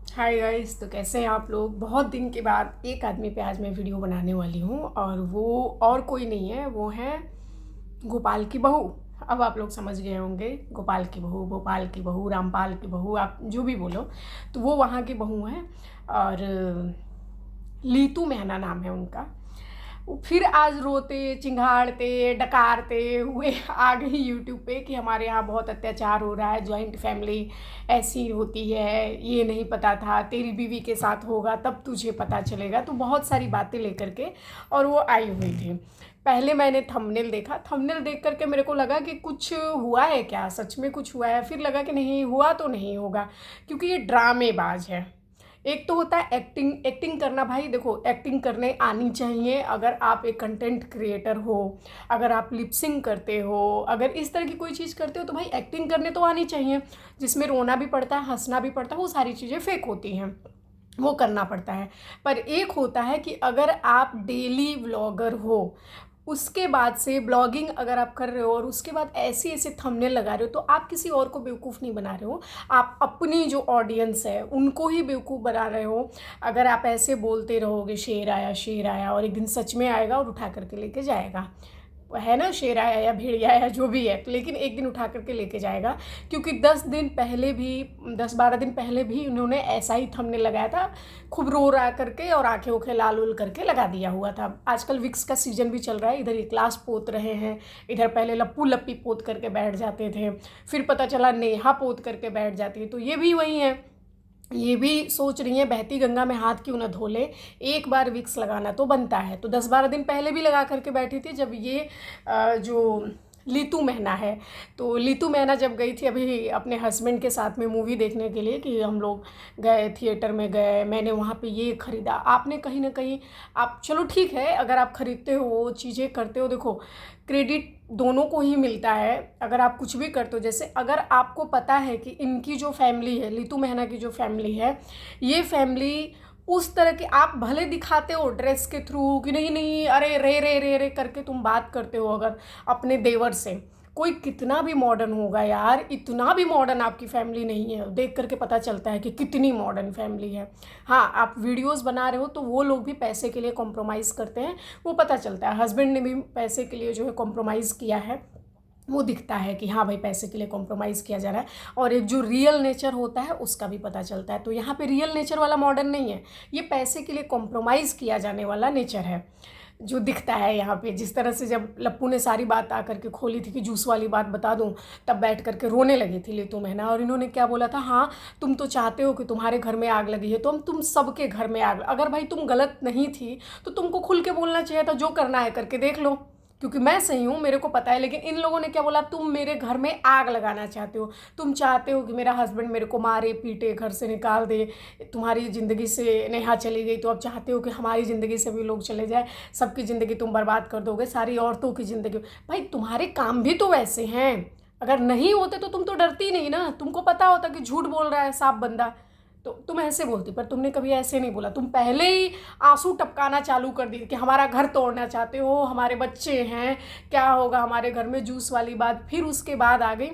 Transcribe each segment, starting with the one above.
Hi guys. तो कैसे हैं आप लोग। बहुत दिन के बाद एक आदमी पे आज मैं वीडियो बनाने वाली हूँ और वो और कोई नहीं है, वो है गोपाल की बहू। अब आप लोग समझ गए होंगे, गोपाल की बहू, भोपाल की बहू, रामपाल की बहू, आप जो भी बोलो, तो वो वहाँ की बहू हैं। और लीतू मेहना नाम है उनका। वो फिर आज रोते चिंघाड़ते डकारते हुए आ गई यूट्यूब पे कि हमारे यहाँ बहुत अत्याचार हो रहा है, जॉइंट फैमिली ऐसी होती है, ये नहीं पता था, तेरी बीवी के साथ होगा तब तुझे पता चलेगा। तो बहुत सारी बातें लेकर के और वो आई हुई थी। पहले मैंने थंबनेल देखा, थंबनेल देख करके मेरे को लगा कि कुछ हुआ है क्या, सच में कुछ हुआ है। फिर लगा कि नहीं हुआ तो नहीं होगा, क्योंकि ये ड्रामेबाज है। एक तो होता है एक्टिंग। एक्टिंग करना, भाई देखो, एक्टिंग करने आनी चाहिए। अगर आप एक कंटेंट क्रिएटर हो, अगर आप लिपसिंग करते हो, अगर इस तरह की कोई चीज़ करते हो, तो भाई एक्टिंग करने तो आनी चाहिए। जिसमें रोना भी पड़ता है, हंसना भी पड़ता है, वो सारी चीज़ें फेक होती हैं, वो करना पड़ता है। पर एक होता है कि अगर आप डेली व्लॉगर हो, उसके बाद से ब्लॉगिंग अगर आप कर रहे हो और उसके बाद ऐसे ऐसे थंबनेल लगा रहे हो, तो आप किसी और को बेवकूफ़ नहीं बना रहे हो, आप अपनी जो ऑडियंस है उनको ही बेवकूफ़ बना रहे हो। अगर आप ऐसे बोलते रहोगे शेर आया और एक दिन सच में आएगा और उठा करके लेके जाएगा, है ना, शेर आया या भेड़िया या जो भी है, तो लेकिन एक दिन उठा करके लेके जाएगा। क्योंकि 10 दिन पहले भी, 10-12 दिन पहले भी उन्होंने ऐसा ही थंबनेल लगाया था, खूब रो रहा करके और आंखें उखे लाल उल करके लगा दिया हुआ था। आजकल विक्स का सीजन भी चल रहा है, इधर ये क्लास पोत रहे हैं, इधर पहले लप्पू लप्पी पोत करके बैठ जाते थे, फिर पता चला नेहा पोत करके बैठ जाती है। तो ये भी वही है, ये भी सोच रही हैं बहती गंगा में हाथ क्यों ना धो ले, एक बार विक्स लगाना तो बनता है। तो 10-12 दिन पहले भी लगा करके बैठी थी, जब ये जो लीतू मेहना है, तो लीतू मेहना जब गई थी अभी अपने हस्बैंड के साथ में मूवी देखने के लिए, कि हम लोग गए थिएटर में गए, मैंने वहाँ पे ये ख़रीदा, आपने कहीं ना कहीं, आप चलो ठीक है, अगर आप ख़रीदते हो चीज़ें करते हो, देखो क्रेडिट दोनों को ही मिलता है। अगर आप कुछ भी करते हो, जैसे अगर आपको पता है कि इनकी जो फैमिली है, लीतू मेहना की जो फैमिली है, ये फैमिली उस तरह के, आप भले दिखाते हो ड्रेस के थ्रू कि नहीं नहीं अरे रे रे रे रे करके तुम बात करते हो अगर अपने देवर से, कोई कितना भी मॉडर्न होगा यार, इतना भी मॉडर्न आपकी फैमिली नहीं है, देख करके पता चलता है कि कितनी मॉडर्न फैमिली है। हाँ, आप वीडियोस बना रहे हो तो वो लोग भी पैसे के लिए कॉम्प्रोमाइज़ करते हैं, वो पता चलता है। हस्बैंड ने भी पैसे के लिए जो है कॉम्प्रोमाइज़ किया है, वो दिखता है कि हाँ भाई पैसे के लिए कॉम्प्रोमाइज़ किया जा रहा है। और एक जो रियल नेचर होता है उसका भी पता चलता है। तो यहाँ पे रियल नेचर वाला मॉडर्न नहीं है, ये पैसे के लिए कॉम्प्रोमाइज़ किया जाने वाला नेचर है जो दिखता है यहाँ पे। जिस तरह से जब लप्पू ने सारी बात आकर के खोली थी कि जूस वाली बात बता दूँ, तब बैठ करके रोने लगी थी लीतू मेहना। और इन्होंने क्या बोला था, हाँ तुम तो चाहते हो कि तुम्हारे घर में आग लगी है, तो हम तुम सबके घर में आग, अगर भाई तुम गलत नहीं थी तो तुमको खुल के बोलना चाहिए था, जो करना है करके देख लो, क्योंकि मैं सही हूँ मेरे को पता है। लेकिन इन लोगों ने क्या बोला, तुम मेरे घर में आग लगाना चाहते हो, तुम चाहते हो कि मेरा हस्बैंड मेरे को मारे पीटे घर से निकाल दे, तुम्हारी ज़िंदगी से नेहा चली गई तो अब चाहते हो कि हमारी ज़िंदगी से भी लोग चले जाए, सबकी ज़िंदगी तुम बर्बाद कर दोगे, सारी औरतों की ज़िंदगी। भाई तुम्हारे काम भी तो वैसे हैं, अगर नहीं होते तो तुम तो डरती नहीं ना, तुमको पता होता कि झूठ बोल रहा है साफ बंदा, तो तुम ऐसे बोलती। पर तुमने कभी ऐसे नहीं बोला, तुम पहले ही आंसू टपकाना चालू कर दी कि हमारा घर तोड़ना चाहते हो, हमारे बच्चे हैं, क्या होगा हमारे घर में, जूस वाली बात। फिर उसके बाद आ गई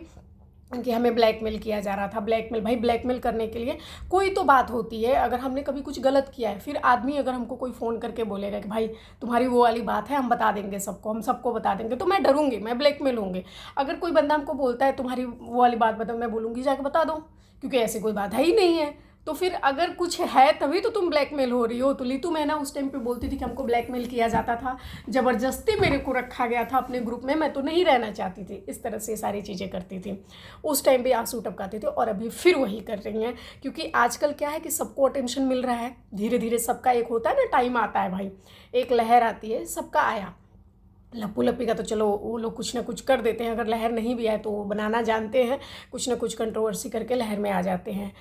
कि हमें ब्लैकमेल किया जा रहा था। ब्लैकमेल, भाई ब्लैकमेल करने के लिए कोई तो बात होती है। अगर हमने कभी कुछ गलत किया है, फिर आदमी अगर हमको कोई फ़ोन करके बोलेगा कि भाई तुम्हारी वो वाली बात है, हम बता देंगे सबको, हम सबको बता देंगे, तो मैं डरूंगी, मैं ब्लैकमेल होंगे। अगर कोई बंदा हमको बोलता है तुम्हारी वो वाली बात बताओ, मैं बोलूँगी जाके बता दो, क्योंकि ऐसी कोई बात है ही नहीं है। तो फिर अगर कुछ है तभी तो तुम ब्लैकमेल हो रही हो। तो लीतू मेहना उस टाइम पे बोलती थी कि हमको ब्लैकमेल किया जाता था, ज़बरदस्ती मेरे को रखा गया था अपने ग्रुप में, मैं तो नहीं रहना चाहती थी, इस तरह से सारी चीज़ें करती थी। उस टाइम पे आंसू टपकाते थे और अभी फिर वही कर रही हैं। क्योंकि आजकल क्या है कि सबको अटेंशन मिल रहा है, धीरे धीरे सबका एक होता है ना टाइम आता है भाई, एक लहर आती है, सबका आया। लप्पू लप्पी का तो चलो वो लोग कुछ ना कुछ कर देते हैं, अगर लहर नहीं भी आए तो वो बनाना जानते हैं, कुछ ना कुछ कंट्रोवर्सी करके लहर में आ जाते हैं।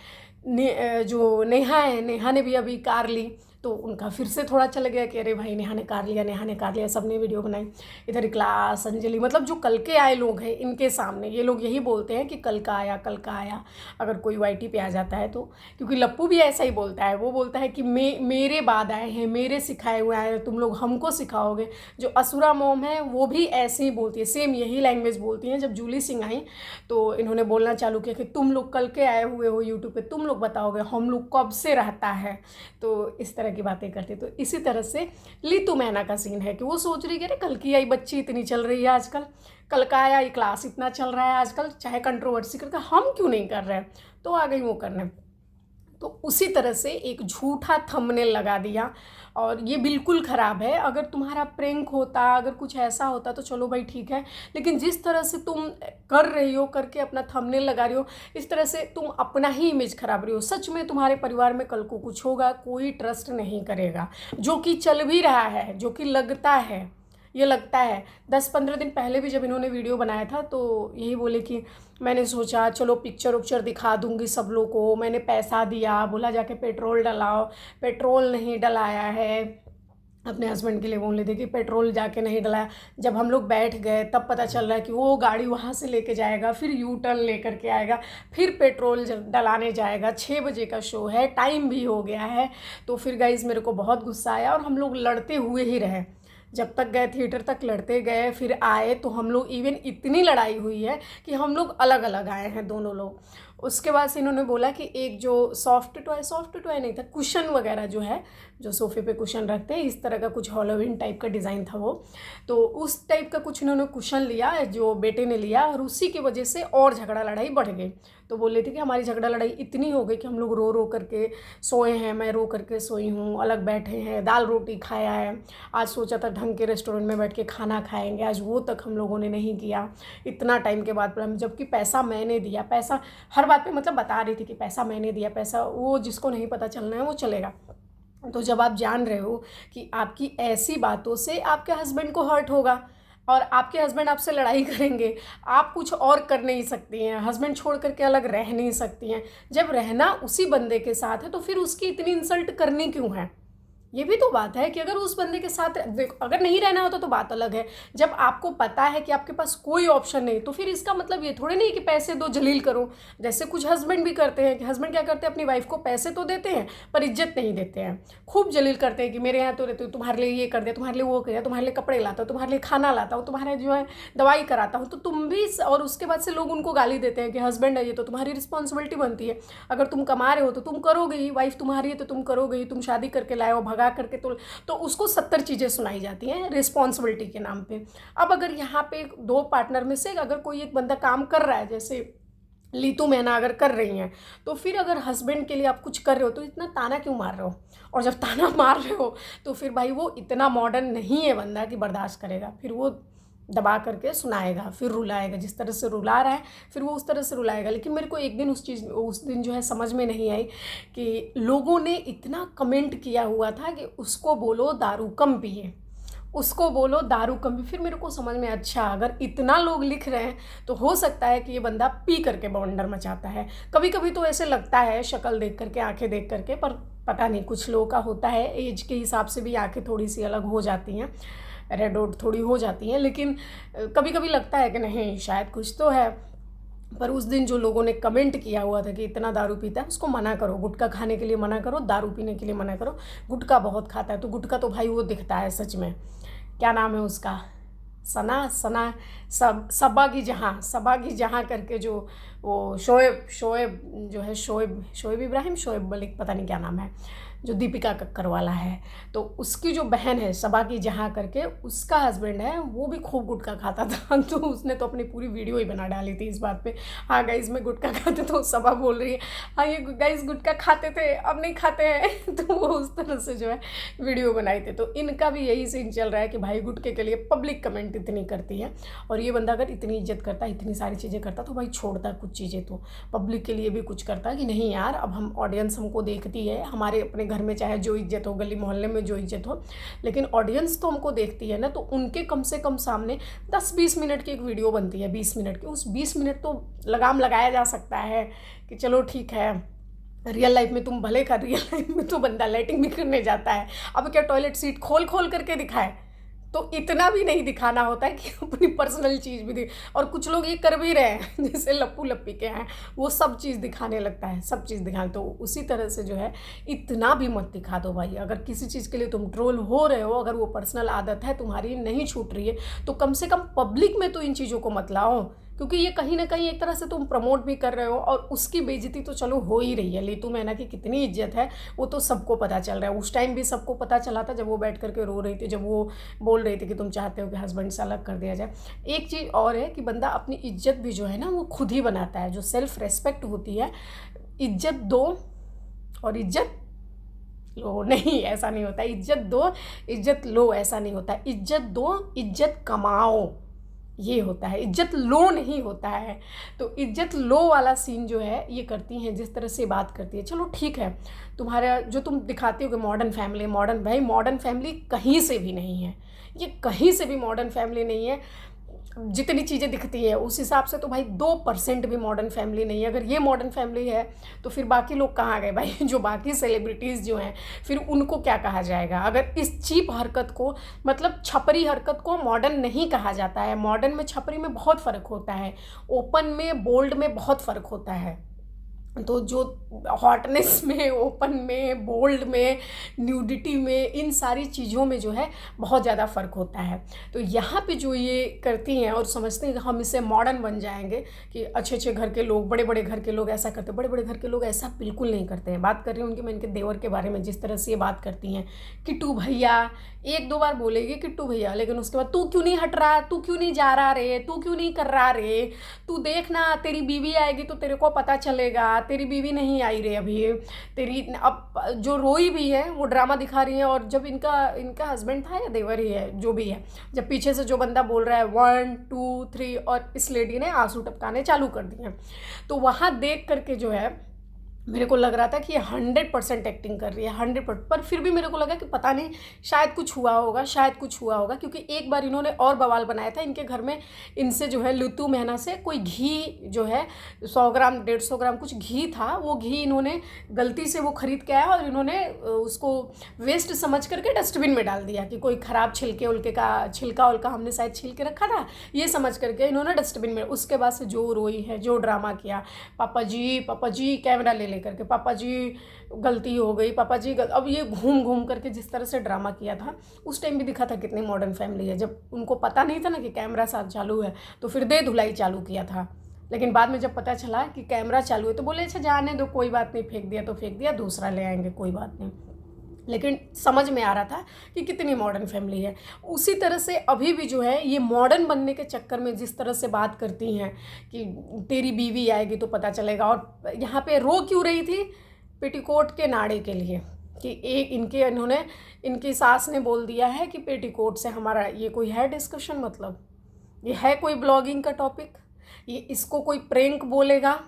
जो नेहा है, नेहा ने भी अभी कार ली, तो उनका फिर से थोड़ा चल गया कि अरे भाई नेहा ने कार लिया, नेहा ने कार लिया, सब ने वीडियो बनाई। इधर क्लास, अंजलि, मतलब जो कल के आए लोग हैं इनके सामने ये लोग यही बोलते हैं कि कल का आया, कल का आया, अगर कोई वाईटी पे आ जाता है तो। क्योंकि लप्पू भी ऐसा ही बोलता है, वो बोलता है कि मेरे बाद आए हैं, मेरे सिखाए हुए आए हैं, तुम लोग हमको सिखाओगे। जो असुरा मोम है वो भी ऐसे ही बोलती है, सेम यही लैंग्वेज बोलती हैं। जब जूली सिंह आई तो इन्होंने बोलना चालू किया कि तुम लोग कल के आए हुए हो यूट्यूब पे, तुम लोग बताओगे हम लोग कब से रहता है। तो इस तरह की बातें करते। तो इसी तरह से लीतू मैना का सीन है कि वो सोच रही है कि कल की आई बच्ची इतनी चल रही है आजकल, कल का आया ये क्लास इतना चल रहा है आजकल, चाहे कंट्रोवर्सी करके हम क्यों नहीं कर रहे हैं, तो आ गई वो करने। तो उसी तरह से एक झूठा थंबनेल लगा दिया और ये बिल्कुल ख़राब है। अगर तुम्हारा प्रैंक होता, अगर कुछ ऐसा होता तो चलो भाई ठीक है, लेकिन जिस तरह से तुम कर रही हो, करके अपना थंबनेल लगा रही हो, इस तरह से तुम अपना ही इमेज खराब रही हो। सच में तुम्हारे परिवार में कल को कुछ होगा, कोई ट्रस्ट नहीं करेगा। जो कि चल भी रहा है, जो कि लगता है, ये लगता है 10-15 दिन पहले भी जब इन्होंने वीडियो बनाया था तो यही बोले कि मैंने सोचा चलो पिक्चर उक्चर दिखा दूंगी सब लोग को, मैंने पैसा दिया, बोला जाके पेट्रोल डलाओ, पेट्रोल नहीं डलाया है। अपने हस्बैंड के लिए बोल रहे थे कि पेट्रोल जाके नहीं डलाया। जब हम लोग बैठ गए तब पता चल रहा है कि वो गाड़ी वहाँ से लेके जाएगा, फिर यू टर्न लेकर के आएगा, फिर पेट्रोल डलाने जाएगा। 6 बजे का शो है, टाइम भी हो गया है। तो फिर गाइस मेरे को बहुत गुस्सा आया और हम लोग लड़ते हुए ही रहे। जब तक गए थिएटर तक लड़ते गए, फिर आए तो हम लोग इवन इतनी लड़ाई हुई है कि हम लोग अलग अलग आए हैं दोनों लोग। उसके बाद से इन्होंने बोला कि एक जो सॉफ्ट टॉय नहीं था, कुशन वगैरह जो है, जो सोफ़े पे कुशन रखते हैं, इस तरह का कुछ हॉलोवीन टाइप का डिज़ाइन था वो। तो उस टाइप का कुछ इन्होंने कुशन लिया जो बेटे ने लिया और उसी की वजह से और झगड़ा लड़ाई बढ़ गई। तो बोल रहे थे कि हमारी झगड़ा लड़ाई इतनी हो गई कि हम लोग रो रो करके सोए हैं, मैं रो करके सोई हूँ, अलग बैठे हैं, दाल रोटी खाया है। आज सोचा था ढंग के रेस्टोरेंट में बैठ के खाना खाएंगे, आज वो तक हम लोगों ने नहीं किया इतना टाइम के बाद। जबकि पैसा मैंने दिया, पैसा हर बात पे मतलब बता रही थी कि पैसा मैंने दिया, पैसा वो जिसको नहीं पता चलना है वो चलेगा। तो जब आप जान रहे हो कि आपकी ऐसी बातों से आपके हस्बैंड को हर्ट होगा और आपके हस्बैंड आपसे लड़ाई करेंगे, आप कुछ और कर नहीं सकती हैं, हस्बैंड छोड़ करके अलग रह नहीं सकती हैं। जब रहना उसी बंदे के साथ है तो फिर उसकी इतनी इंसल्ट करनी क्यों है? ये भी तो बात है कि अगर उस बंदे के साथ अगर नहीं रहना होता तो बात अलग है। जब आपको पता है कि आपके पास कोई ऑप्शन नहीं, तो फिर इसका मतलब ये थोड़े नहीं कि पैसे दो जलील करो। जैसे कुछ हस्बैंड भी करते हैं कि हस्बैंड क्या करते हैं, अपनी वाइफ को पैसे तो देते हैं पर इज्जत नहीं देते हैं, खूब जलील करते हैं कि मेरे यहाँ तो रहते हो, तुम्हारे लिए ये कर दिया, तुम्हारे लिए वो कर दिया, तुम्हारे लिए कपड़े लाता हूँ, तुम्हारे लिए खाना लाता हूँ, तुम्हारे जो है दवाई कराता हूँ। तो तुम भी, और उसके बाद से लोग उनको गाली देते हैं कि हस्बैंड है ये तो तुम्हारी रिस्पॉन्सिबिलिटी बनती है, अगर तुम कमा रहे हो तो तुम करोगे ही, वाइफ तुम्हारी है तो तुम करोगे ही, तुम शादी करके लाए हो भगा करके तो उसको 70 चीज़ें सुनाई जाती हैं रिस्पॉन्सिबिलिटी के नाम पे। अब अगर यहाँ पे 2 पार्टनर में से अगर कोई एक बंदा काम कर रहा है, जैसे लीतू मैना अगर कर रही हैं, तो फिर अगर हस्बैंड के लिए आप कुछ कर रहे हो तो इतना ताना क्यों मार रहे हो? और जब ताना मार रहे हो तो फिर भाई वो इतना मॉडर्न नहीं है बंदा कि बर्दाश्त करेगा, फिर वो दबा करके सुनाएगा, फिर रुलाएगा, जिस तरह से रुला रहा है फिर वो उस तरह से रुलाएगा। लेकिन मेरे को एक दिन उस दिन जो है समझ में नहीं आई कि लोगों ने इतना कमेंट किया हुआ था कि उसको बोलो दारू कम पिए, उसको बोलो दारू कम पिए। फिर मेरे को समझ में, अच्छा अगर इतना लोग लिख रहे हैं तो हो सकता है कि ये बंदा पी करके बवंडर मचाता है। कभी कभी तो ऐसे लगता है शक्ल देख करके, आंखें देख करके, पर पता नहीं कुछ लोगों का होता है, एज के हिसाब से भी आंखें थोड़ी सी अलग हो जाती हैं, रेड आउट थोड़ी हो जाती हैं। लेकिन कभी कभी लगता है कि नहीं शायद कुछ तो है। पर उस दिन जो लोगों ने कमेंट किया हुआ था कि इतना दारू पीता है, उसको मना करो, गुटखा खाने के लिए मना करो, दारू पीने के लिए मना करो। गुटखा बहुत खाता है, तो गुटखा तो भाई वो दिखता है सच में, क्या नाम है उसका, सना सबा की जहाँ करके जो वो शोएब जो है, शोएब इब्राहिम, शोएब मलिक, पता नहीं क्या नाम है, जो दीपिका कक्कर वाला है, तो उसकी जो बहन है सबा की जहाँ करके, उसका हस्बैंड है, वो भी खूब गुटखा खाता था। तो उसने तो अपनी पूरी वीडियो ही बना डाली थी इस बात पे, हाँ गाइस मैं गुटखा खाते, तो सबा बोल रही है हाँ ये गाइस गुटखा खाते थे अब नहीं खाते हैं। तो वो उस तरह से जो है वीडियो बनाई थी। तो इनका भी यही सीन चल रहा है कि भाई गुटखे के लिए पब्लिक कमेंट इतनी करती है, और ये बंदा अगर इतनी इज्जत करता, इतनी सारी चीज़ें करता, तो भाई छोड़ता कुछ चीज़ें, तो पब्लिक के लिए भी कुछ करता कि नहीं यार, अब हम ऑडियंस हमको देखती है, हमारे अपने घर में चाहे जो इज्जत हो, गली मोहल्ले में जो इज्जत हो, लेकिन ऑडियंस तो हमको देखती है ना। तो उनके कम से कम सामने 10-20 मिनट की एक वीडियो बनती है, 20 मिनट की, उस 20 मिनट तो लगाम लगाया जा सकता है कि चलो ठीक है रियल लाइफ में तुम भले का रियल लाइफ में तो बंदा लैटिंग भी करने जाता है, अब क्या टॉयलेट सीट खोल खोल करके दिखाए? तो इतना भी नहीं दिखाना होता है कि अपनी पर्सनल चीज़ भी दिख। और कुछ लोग ये कर भी रहे हैं जैसे लप्पू लप्पी के हैं, वो सब चीज़ दिखाने लगता है, सब चीज़ दिखाने। तो उसी तरह से जो है इतना भी मत दिखा दो भाई। अगर किसी चीज़ के लिए तुम ट्रोल हो रहे हो, अगर वो पर्सनल आदत है तुम्हारी नहीं छूट रही है, तो कम से कम पब्लिक में तो इन चीज़ों को मत लाओ, क्योंकि ये कहीं ना कहीं एक तरह से तुम प्रमोट भी कर रहे हो, और उसकी बेइज्जती तो चलो हो ही रही है। लीतू मैना की कितनी इज्जत है वो तो सबको पता चल रहा है। उस टाइम भी सबको पता चला था जब वो बैठ करके रो रही थी, जब वो बोल रही थी कि तुम चाहते हो कि हस्बैंड से अलग कर दिया जाए। एक चीज़ और है कि बंदा अपनी इज्जत भी जो है ना वो खुद ही बनाता है। जो सेल्फ रेस्पेक्ट होती है, इज्जत दो और इज्जत लो, नहीं ऐसा नहीं होता। इज्जत दो इज्जत लो ऐसा नहीं होता। इज्जत दो इज्जत कमाओ, ये होता है। इज्जत लो नहीं होता है। तो इज्जत लो वाला सीन जो है ये करती हैं, जिस तरह से बात करती है। चलो ठीक है, तुम्हारा जो तुम दिखाती हो कि मॉडर्न फैमिली, मॉडर्न, भाई मॉडर्न फैमिली कहीं से भी नहीं है, ये कहीं से भी मॉडर्न फैमिली नहीं है। जितनी चीज़ें दिखती है उस हिसाब से तो भाई 2% भी मॉडर्न फैमिली नहीं है। अगर ये मॉडर्न फैमिली है तो फिर बाकी लोग कहाँ गए भाई? जो बाकी सेलिब्रिटीज़ जो हैं फिर उनको क्या कहा जाएगा? अगर इस चीप हरकत को, मतलब छपरी हरकत को मॉडर्न नहीं कहा जाता है। मॉडर्न में छपरी में बहुत फ़र्क होता है, ओपन में बोल्ड में बहुत फ़र्क होता है। तो जो हॉटनेस में, ओपन में, बोल्ड में, न्यूडिटी में, इन सारी चीज़ों में जो है बहुत ज़्यादा फ़र्क होता है। तो यहाँ पे जो ये करती हैं और समझते हैं कि हम इससे मॉडर्न बन जाएंगे, कि अच्छे अच्छे घर के लोग, बड़े बड़े घर के लोग ऐसा करते हैं। बड़े बड़े घर के लोग ऐसा बिल्कुल नहीं करते हैं। बात कर रही हूँ उनके, मैं इनके देवर के बारे में, जिस तरह से ये बात करती हैं, किट्टू भैया, एक दो बार बोलेगी किट्टू भैया, लेकिन उसके बाद तू क्यों नहीं हट रहा, तू क्यों नहीं जा रहा रे, तू क्यों नहीं कर रहा रे, तू देखना तेरी बीवी आएगी तो तेरे को पता चलेगा। तेरी बीवी नहीं आई रे अभी, तेरी अब जो रोई भी है वो ड्रामा दिखा रही है। और जब इनका हस्बैंड था या देवर ही है जो भी है, जब पीछे से जो बंदा बोल रहा है 1 2 3 और इस लेडी ने आंसू टपकाने चालू कर दिए, तो वहाँ देख करके जो है मेरे को लग रहा था कि ये 100% एक्टिंग कर रही है, 100%। पर फिर भी मेरे को लगा कि पता नहीं, शायद कुछ हुआ होगा, शायद कुछ हुआ होगा। क्योंकि एक बार इन्होंने और बवाल बनाया था इनके घर में, इनसे जो है लीतू मेहना से कोई घी जो है 100 ग्राम 150 ग्राम कुछ घी था, वो घी इन्होंने गलती से वो खरीद के आया और इन्होंने उसको वेस्ट समझ करके डस्टबिन में डाल दिया, कि कोई ख़राब छिलके उलके का छिलका उलका हमने शायद छिल के रखा था, ये समझ करके इन्होंने डस्टबिन में। उसके बाद से जो रोई है, जो ड्रामा किया, पापा जी कैमरा ले करके, पापा जी गलती हो गई, पापा जी अब ये घूम घूम करके जिस तरह से ड्रामा किया था, उस टाइम भी दिखा था कितनी मॉडर्न फैमिली है। जब उनको पता नहीं था ना कि कैमरा साथ चालू है, तो फिर दे धुलाई चालू किया था। लेकिन बाद में जब पता चला कि कैमरा चालू है तो बोले अच्छा जाने दो, कोई बात नहीं, फेंक दिया तो फेंक दिया, दूसरा ले आएंगे, कोई बात नहीं। लेकिन समझ में आ रहा था कि कितनी मॉडर्न फैमिली है। उसी तरह से अभी भी जो है ये मॉडर्न बनने के चक्कर में जिस तरह से बात करती हैं कि तेरी बीवी आएगी तो पता चलेगा। और यहाँ पे रो क्यों रही थी? पेटीकोट के नाड़े के लिए, कि एक इनकी सास ने बोल दिया है कि पेटीकोट से हमारा ये कोई है डिस्कशन, मतलब ये है कोई ब्लॉगिंग का टॉपिक, ये इसको कोई प्रैंक बोलेगा,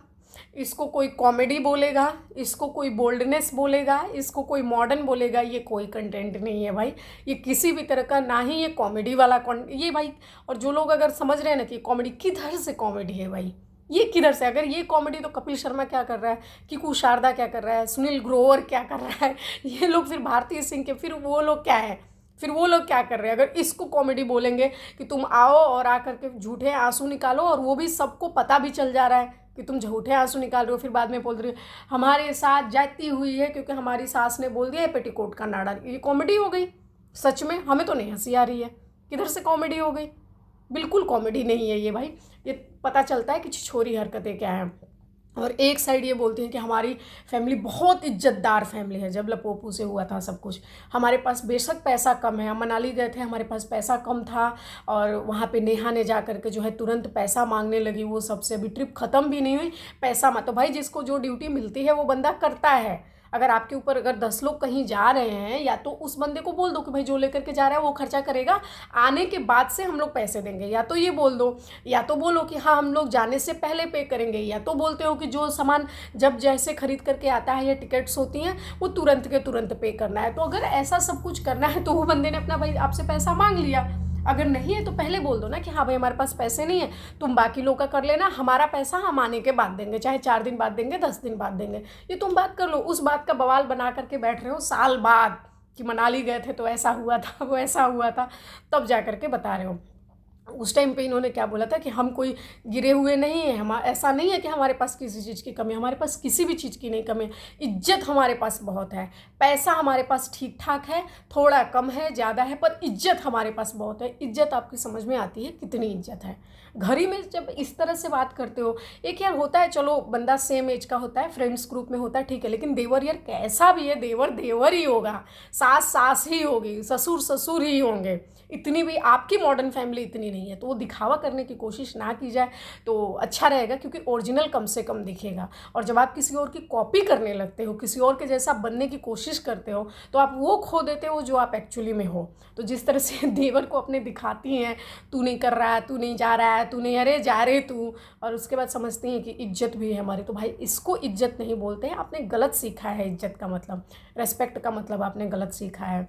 इसको कोई कॉमेडी बोलेगा, इसको कोई बोल्डनेस बोलेगा, इसको कोई मॉडर्न बोलेगा, ये कोई कंटेंट नहीं है भाई। ये किसी भी तरह का, ना ही ये कॉमेडी वाला ये भाई। और जो लोग अगर समझ रहे हैं ना कि कॉमेडी, किधर से कॉमेडी है भाई, ये किधर से? अगर ये कॉमेडी तो कपिल शर्मा क्या कर रहा है, किकू शारदा क्या कर रहा है, सुनील ग्रोवर क्या कर रहा है, ये लोग फिर भारती सिंह के, फिर वो लोग क्या है, फिर वो लोग क्या कर रहे हैं? अगर इसको कॉमेडी बोलेंगे कि तुम आओ और आकर के झूठे आंसू निकालो, और वो भी सबको पता भी चल जा रहा है कि तुम झूठे आंसू निकाल रहे हो, फिर बाद में बोल रही हो हमारे साथ जाती हुई है क्योंकि हमारी सास ने बोल दिया है पेटीकोट का नाड़ा। ये कॉमेडी हो गई? सच में हमें तो नहीं हंसी आ रही है, किधर से कॉमेडी हो गई? बिल्कुल कॉमेडी नहीं है ये भाई। ये पता चलता है कि छिछोरी हरकतें क्या हैं। और एक साइड ये बोलती हैं कि हमारी फैमिली बहुत इज्जतदार फैमिली है। जब लपोपू से हुआ था सब कुछ, हमारे पास बेशक पैसा कम है, हम मनाली गए थे, हमारे पास पैसा कम था, और वहाँ पे नेहा ने जा करके जो है तुरंत पैसा मांगने लगी वो सबसे। अभी ट्रिप ख़त्म भी नहीं हुई, पैसा मत। तो भाई जिसको जो ड्यूटी मिलती है वो बंदा करता है। अगर आपके ऊपर अगर 10 लोग कहीं जा रहे हैं, या तो उस बंदे को बोल दो कि भाई जो लेकर के जा रहा है वो खर्चा करेगा, आने के बाद से हम लोग पैसे देंगे। या तो ये बोल दो, या तो बोलो कि हाँ हम लोग जाने से पहले पे करेंगे, या तो बोलते हो कि जो सामान जब जैसे खरीद करके आता है या टिकट्स होती हैं वो तुरंत के तुरंत पे करना है। तो अगर ऐसा सब कुछ करना है तो वो बंदे ने अपना भाई आपसे पैसा मांग लिया। अगर नहीं है तो पहले बोल दो ना कि हाँ भाई हमारे पास पैसे नहीं है, तुम बाकी लोग का कर लेना, हमारा पैसा हम आने के बाद देंगे, चाहे 4 दिन बाद देंगे, 10 दिन बाद देंगे, ये तुम बात कर लो। उस बात का बवाल बना करके बैठ रहे हो साल बाद कि मनाली गए थे तो ऐसा हुआ था, वो ऐसा हुआ था, तब जा करके बता रहे हो। उस टाइम पे इन्होंने क्या बोला था कि हम कोई गिरे हुए नहीं हैं, हम ऐसा नहीं है कि हमारे पास किसी चीज़ की कमी है, हमारे पास किसी भी चीज़ की नहीं कमी है, इज्जत हमारे पास बहुत है, पैसा हमारे पास ठीक ठाक है, थोड़ा कम है ज़्यादा है, पर इज्जत हमारे पास बहुत है। इज्जत आपकी समझ में आती है कितनी इज्जत है। घर ही में जब इस तरह से बात करते हो, एक यार होता है चलो बंदा सेम एज का होता है, फ्रेंड्स ग्रुप में होता है, ठीक है, लेकिन देवर यार कैसा भी है, देवर देवर ही होगा, सास सास ही होगी, ससुर ससुर ही होंगे। इतनी भी आपकी मॉडर्न फैमिली इतनी नहीं है, तो वो दिखावा करने की कोशिश ना की जाए तो अच्छा रहेगा, क्योंकि ओरिजिनल कम से कम दिखेगा। और जब आप किसी और की कॉपी करने लगते हो, किसी और के जैसा बनने की कोशिश करते हो, तो आप वो खो देते हो जो आप एक्चुअली में हो। तो जिस तरह से देवर को अपने दिखाती हैं, तू नहीं कर रहा है, तू नहीं जा रहा है, तू नहीं, अरे जा रहे तू, और उसके बाद समझती हैं कि इज्जत भी है हमारी, तो भाई इसको इज्जत नहीं बोलते हैं, आपने गलत सीखा है। इज्जत का मतलब, रेस्पेक्ट का मतलब आपने गलत सीखा है।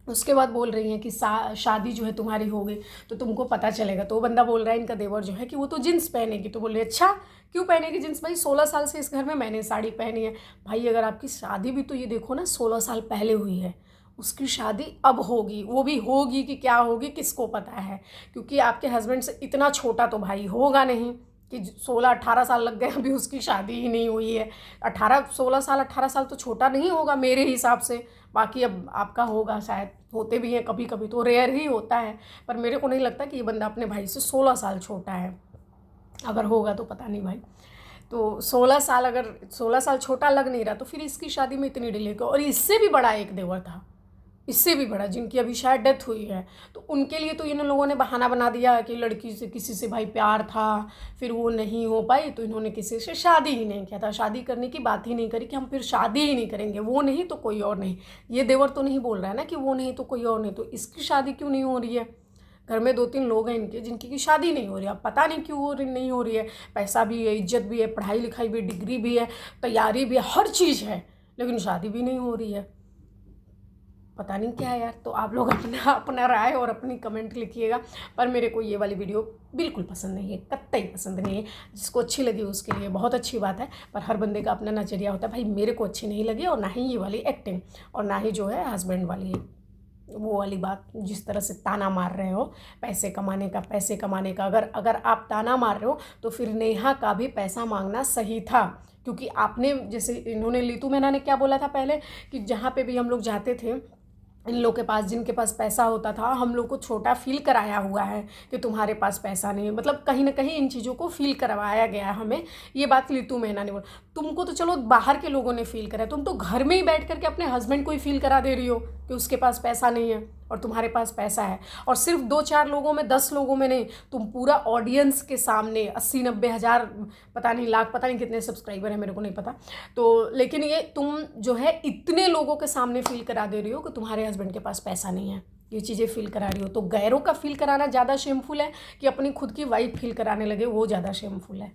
उसके बाद बोल रही हैं कि शादी जो है तुम्हारी हो गई तो तुमको पता चलेगा। तो वो बंदा बोल रहा है, इनका देवर जो है, कि वो तो जींस पहनेगी। तो बोल रही अच्छा क्यों पहनेगी जींस? भाई 16 साल से इस घर में मैंने साड़ी पहनी है। भाई अगर आपकी शादी भी तो ये देखो ना 16 साल पहले हुई है, उसकी शादी अब होगी, वो भी होगी कि क्या होगी किसको पता है, क्योंकि आपके हस्बैंड से इतना छोटा तो भाई होगा नहीं कि 16-18 साल लग गए, अभी उसकी शादी ही नहीं हुई है। 18 साल तो छोटा नहीं होगा मेरे हिसाब से। बाकी अब आपका होगा शायद, होते भी हैं कभी कभी, तो रेयर ही होता है, पर मेरे को नहीं लगता कि ये बंदा अपने भाई से 16 साल छोटा है। अगर होगा तो पता नहीं भाई। तो 16 साल, अगर 16 साल छोटा लग नहीं रहा तो फिर इसकी शादी में इतनी डिले क्यों? और इससे भी बड़ा एक देवर था, इससे भी बड़ा, जिनकी अभी शायद डेथ हुई है, तो उनके लिए तो इन लोगों ने बहाना बना दिया कि लड़की से किसी से भाई प्यार था, फिर वो नहीं हो पाई तो इन्होंने किसी से शादी ही नहीं किया था, शादी करने की बात ही नहीं करी कि हम फिर शादी ही नहीं करेंगे, वो नहीं तो कोई और नहीं। ये देवर तो नहीं बोल रहा है ना कि वो नहीं तो कोई और नहीं, तो इसकी शादी क्यों नहीं हो रही है? घर में 2-3 लोग हैं इनके जिनकी की शादी नहीं हो रही है, अब पता नहीं क्यों नहीं हो रही है। पैसा भी है, इज्जत भी है, पढ़ाई लिखाई भी, डिग्री भी है, तैयारी भी है, हर चीज़ है, लेकिन शादी भी नहीं हो रही है। पता नहीं क्या है यार। तो आप लोग अपना राय और अपनी कमेंट लिखिएगा। पर मेरे को ये वाली वीडियो बिल्कुल पसंद नहीं है, कतई पसंद नहीं है। जिसको अच्छी लगी उसके लिए बहुत अच्छी बात है, पर हर बंदे का अपना नज़रिया होता है। भाई मेरे को अच्छी नहीं लगी, और ना ही ये वाली एक्टिंग, और ना ही जो है हस्बैंड वाली वो वाली बात, जिस तरह से ताना मार रहे हो पैसे कमाने का। अगर आप ताना मार रहे हो तो फिर नेहा का भी पैसा मांगना सही था, क्योंकि आपने, जैसे इन्होंने, लीतू मैना ने क्या बोला था पहले, कि जहाँ पे भी हम लोग जाते थे, इन लोग के पास, जिनके पास पैसा होता था, हम लोग को छोटा फील कराया हुआ है कि तुम्हारे पास पैसा नहीं है। मतलब कहीं ना कहीं इन चीज़ों को फील करवाया गया है हमें। ये बात लीतू मेहना ने बोला। तुमको तो चलो बाहर के लोगों ने फील करा, तुम तो घर में ही बैठ करके अपने हस्बैंड को ही फील करा दे रही हो कि उसके पास पैसा नहीं है और तुम्हारे पास पैसा है। और सिर्फ 2-4 लोगों में, 10 लोगों में नहीं, तुम पूरा ऑडियंस के सामने 80-90 हज़ार, पता नहीं लाख, पता नहीं कितने सब्सक्राइबर है, मेरे को नहीं पता। तो लेकिन ये तुम जो है इतने लोगों के सामने फील करा दे रही हो कि तुम्हारे हस्बैंड के पास पैसा नहीं है, ये चीज़ें फील करा रही हो। तो गैरों का फील कराना ज़्यादा शेमफुल है कि अपनी खुद की वाइफ फील कराने लगे, वो ज़्यादा शेमफुल है।